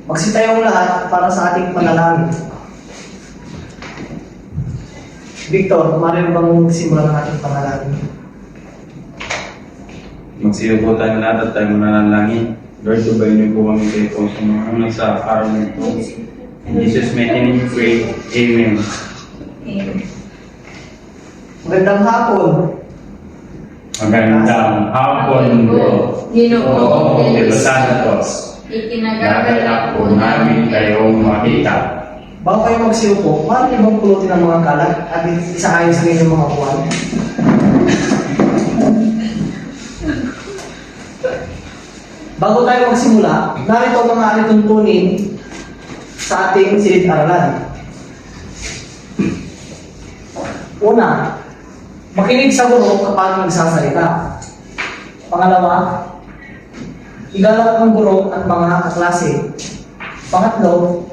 Magsitayong lahat para sa ating panalangin. Victor, maaaring bang simulan ang ating panalangin? Magsiyo po tayo lahat at tayo mananalangin. Lord, dubayin niyo po kami kayo po sa mga nasa araw na ito. In Jesus' mighty name we pray. Amen. Magandang hapon. Magandang hapon po. Ginoong de los Santos. Nagagalak po namin kayong makita. Bago kayo magsiupo, paano niyo bang pulutin ang mga kalat at isaayos sa inyong mga buwan? Bago tayo magsimula, narito ang mga alituntunin sa ating silid-aralan. Una, makinig sa guro kapag nagsasalita. Pangalawa, igalang ang guro at mga kaklase. Pangatlo,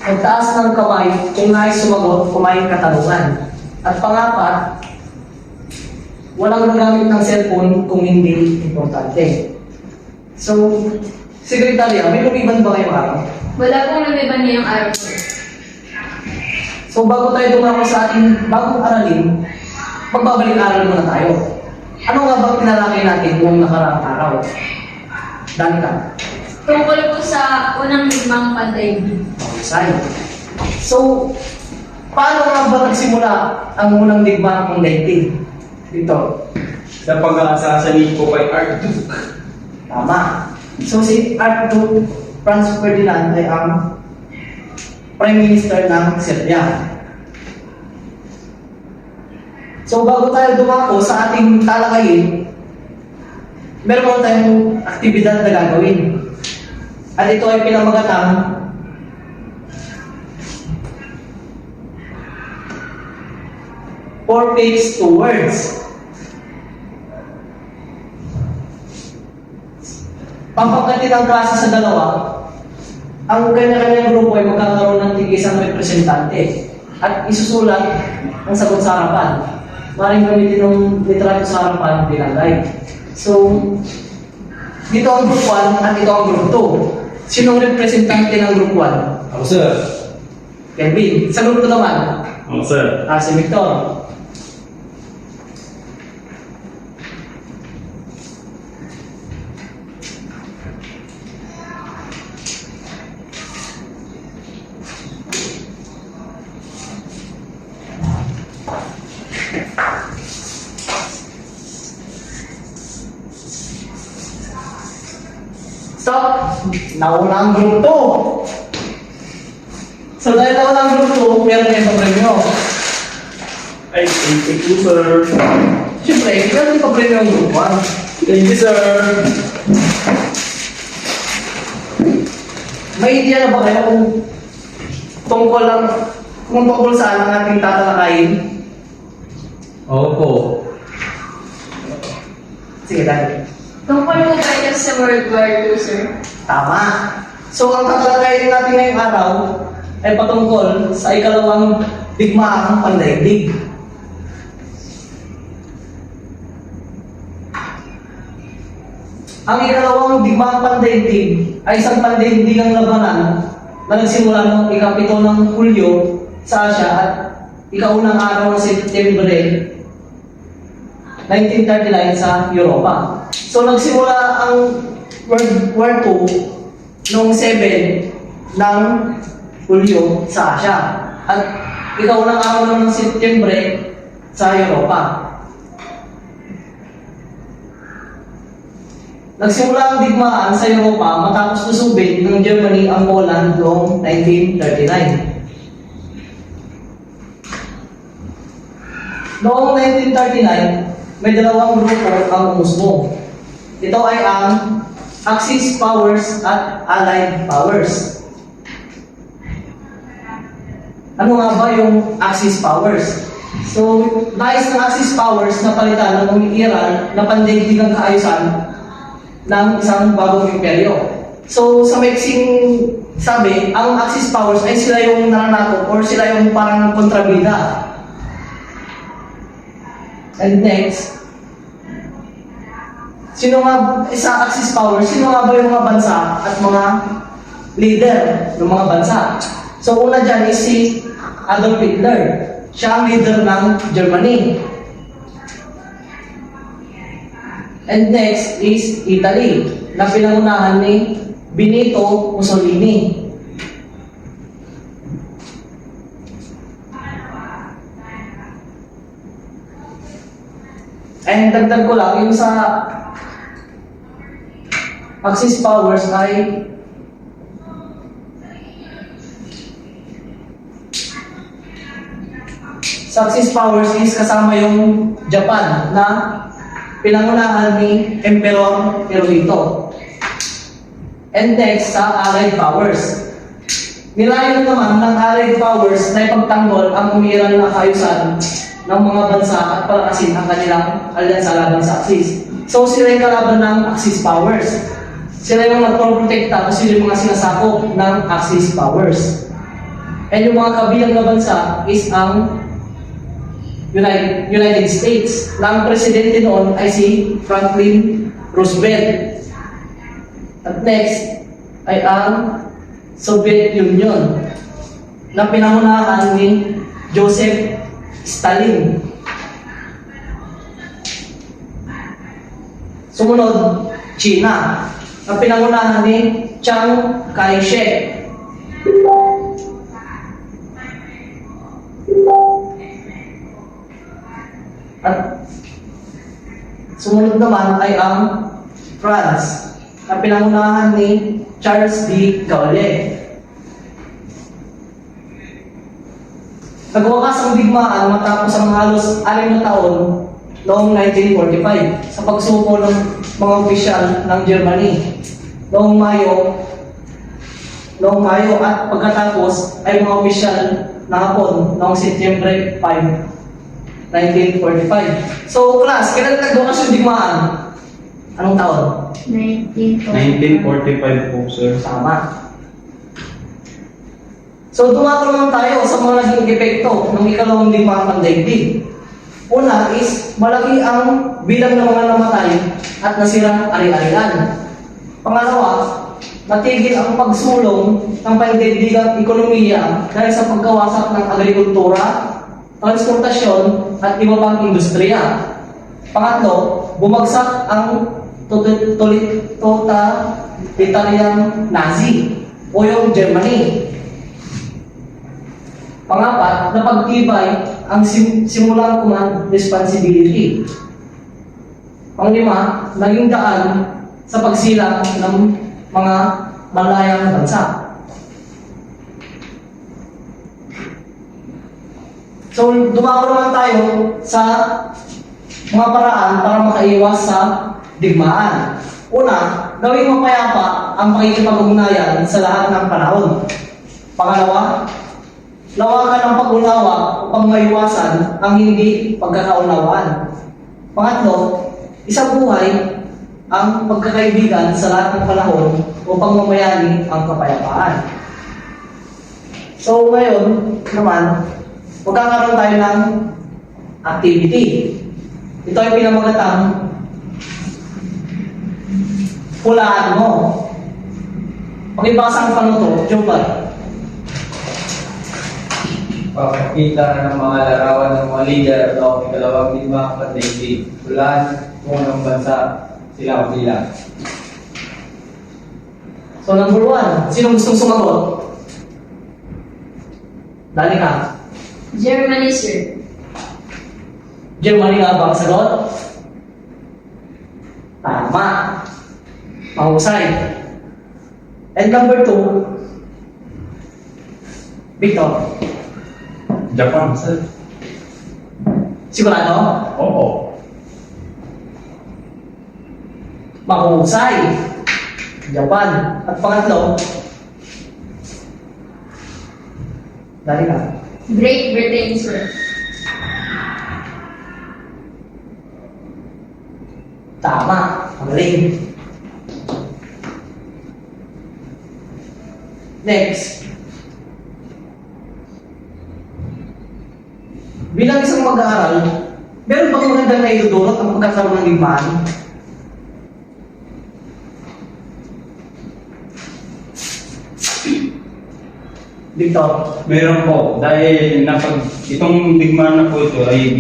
magtaas ng kamay kung nais sumagot kung may katanungan. At pangapat, walang gagamit ng cellphone kung hindi importante. So, Sekretarya, may lumiban ba ngayong araw? Wala pong lumiban ngayong araw. So, bago tayo dumako sa ating bagong aralin, magbabalik-aral muna tayo. Ano nga bang pinalaki natin noong nakaraang araw? Danica. Tungkol po sa unang limang pandaigdig. Mahusay. So, paano nga ba nagsimula ang unang digmaan ng daigdig? Dito. Sa pag-aasasanid po kay Archduke. Tama. So, si Archduke Franz Ferdinand ay ang Prime Minister ng Serbia. So, bago tayo dumako sa ating talakayin, meron tayong aktibidad na gagawin. At ito ay pinamagatang four pigs, two words. Pampagkati ng klase sa dalawa, ang kanya-kanyang grupo ay magkakaroon ng tig-isang representante at isusulat ang sagot sa harapan. Maring gamitin ng litrato sa harapan bilagay. So, dito ang group 1 at ito ang group 2. Sinong representante ng group 1? Ako, sir. Kelvin. Sa group 2 naman? Ako, sir. Si Victor. Stop! Nauna ang group 2. So dahil nauna ang group 2, meron na yung premyo. Ay, thank you, sir. Siyempre, meron yung premyo ang group 1. Thank you, sir. May idea na ba kayo kung tungkol saan ang ating tatalakayin? Opo. Sige, dahil. Tungkol po ba ito sa World War II, sir? Tama. So ang tatalakayin natin ngayong araw ay patungkol sa ikalawang digmaang pandaigdig. Ang ikalawang digmaang pandaigdig ay isang pandaigdigang labanan na nagsimula noong ika-7 ng Hulyo sa Asya at ika-unang araw ng Setyembre 1939 sa Europa. So nagsimula ang World War II noong 7 ng Hulyo sa Asya at ika-unang araw ng Setyembre sa Europa. Nagsimula ang digmaan sa Europa matapos lusubin ng Germany ang Poland noong 1939. Noong 1939, may dalawang grupo ang umusbong. Ito ay ang Axis powers at Allied powers. Ano nga ba yung Axis powers? So, nais ng Axis powers na palitan ng umiiral na pandaigdigang kaayusan ng isang bagong imperyo. So, sa maiksing sabi, ang Axis powers ay sila yung nananakop or sila yung parang kontrabida. And next, sa Axis powers, sino nga ba yung mga bansa at mga leader ng mga bansa. So una dyan is si Adolf Hitler. Siya ang leader ng Germany. And next is Italy, na pinangunahan ni Benito Mussolini. And dagdag ko lang, yung sa Axis powers ay sa Axis powers is kasama yung Japan na pinangunahan ni Emperor Hirohito. And next, sa Allied powers. Nilayon naman ng Allied powers na ipagtanggol ang umiiral na kaayusan ng mga bansa at palakasin ang kanilang alyansa laban sa Axis. So sila yung kalaban ng Axis powers. Sila yung nagproprotekta o sila yung mga sinasakop ng Axis powers. And yung mga kabilang na bansa is ang United States. Na ang presidente noon ay si Franklin Roosevelt. At next ay ang Soviet Union na pinangunahan ni Joseph Stalin. Sumunod, China na pinangunahan ni Chiang Kai-shek. At sumunod naman ay ang France na pinangunahan ni Charles de Gaulle. Nagwakas ang digmaan matapos ang halos 6 na taon noong 1945 sa pagsuko ng mga opisyal ng Germany noong Mayo at pagkatapos ay mga opisyal na Hapon noong Setyembre 5, 1945. So class, kailan nagwakas yung digmaan? Anong taon? 1945 po, sir. Tama. So, tumatulong tayo sa mga naging epekto ng ikalawang digmaang pandaigdig. Una is, malaki ang bilang ng mga namatay at nasirang ari-arian. Pangalawa, natigil ang pagsulong ng pandaigdigang ekonomiya dahil sa pagkawasak ng agrikultura, transportasyon, at iba pang industriya. Pangatlo, bumagsak ang totalitarian Nazi o yung Germany. Pangapat, napagtibay ang simulang command responsibility. Panglima, naging daan sa pagsilang ng mga malayang bansa. So, dumako naman tayo sa mga paraan para makaiwas sa digmaan. Una, gawing mapayapa ang pakikipag-ugnayan sa lahat ng panahon. Pangalawa, lawakan ang pag-unawa upang maiwasan ang hindi pagkakaunawaan. Pangatlo, isang buhay ang pagkakaibigan sa lahat ng panahon upang mamayani ang kapayapaan. So ngayon naman, magkakaroon tayo ng activity. Ito ay pinamagatang hulaan mo. Pakibasa ang panuto, Jobert. Pakikita ng mga larawan ng mga lider o ikalawang digmaang pandaigdig. Hulaan kung anong bansa sila o sila. So number 1, sino gustong sumagot? Dali ka. Germany, sir. Germany nga ba ang sagot? Tama. Mahusay. And number 2, Victor. Japan, sir. Sigurado? Oo. Mahusay. Japan. At pangatlo, dali ka. Great Britain, sir. Tama. Magaling. Next. Bilang isang mag-aaral, meron bang magandang naidudulot ang pagkakaroon ng digmaan? Victor? Meron po, dahil itong digmaan na po ito ay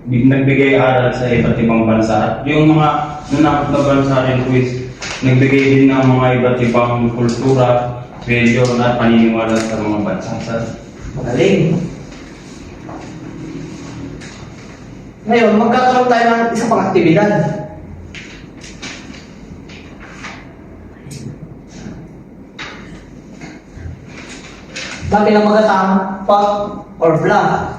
nagbigay aral sa iba't ibang bansa. Yung mga nanakot na bansa rin po is nagbigay din ng mga iba't ibang kultura, religion at paniniwala sa mga bansa. Magaling. Ngayon, magkakaroon tayo ng isa pang aktibidad. Bakit ang magatang pop or blah?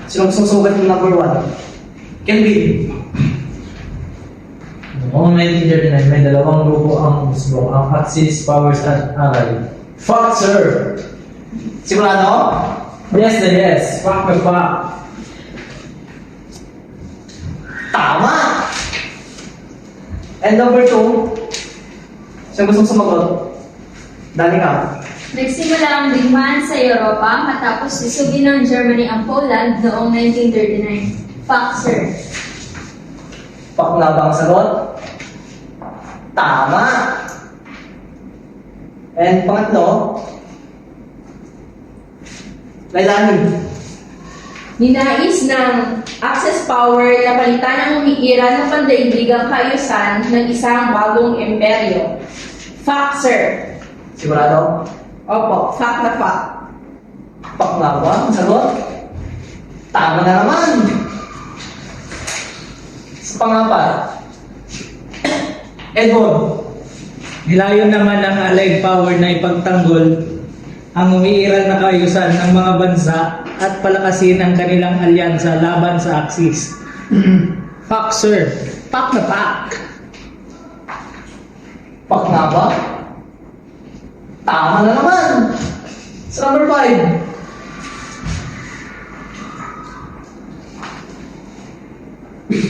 Sinong susugat ng number 1? Kelvin. Noong 1939, may dalawang grupo ang usbong, ang Axis, Powers at Ally. Fuck, sir! Sigurado? Yes na yes! Fuck na fuck! Tama! And number 2, sino gustong sumagot? Dali ka. Nagsimula ang digmaan sa Europa matapos isugin ng Germany ang Poland noong 1939. Fact, sir. Pak na ba ang sagot? Tama! And pangatlo, Lailani. Ninais ng Axis Power na palitan ang umiiral na pandaigdigang kaayusan ng isang bagong imperyo. Fact, sir. Sigurado? Opo, fact na fact. Pak na ba ang sagot? Tama na naman! Sa pangapat, Edward. Nilayon naman ng Allied Power na ipagtanggol ang umiiral na kaayusan ng mga bansa at palakasin ang kanilang alyansa laban sa Axis. Fuck, sir! Fuck na fuck! Pak na ba? Tama na naman! Sa number 5,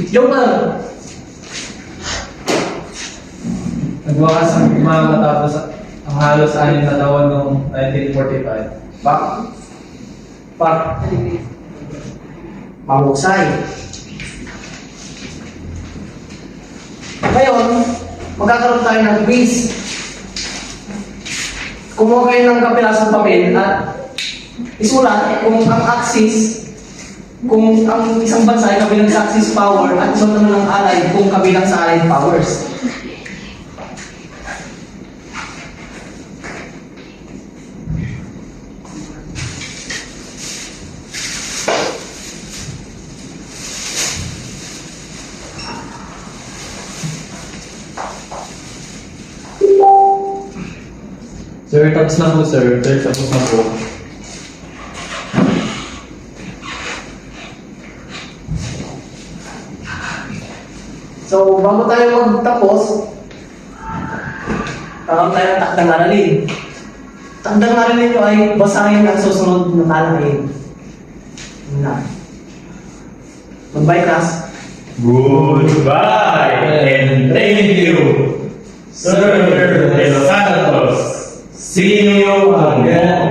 Joker. Nagwakas ang mga matapos ang halos 6 na taon noong 1945. Pak? Pak. Mahusay. Ngayon, magkakaroon tayo ng quiz. Kumuha kayo ng kapilasang papel at isulat kung ang Axis, kung ang isang bansa ay kabilang sa Axis power at isang naman ng Allied kung kabilang sa Allied powers. Sir, tapos na po, sir. Sir, tapos na po. So, bago tayo magtapos, tawag tayo ng takdang aralin. Takdang aralin nyo ay basahin ang susunod na talakayin. Yun na. Goodbye, class. Goodbye and thank you, Sir De Los Santos. See you again.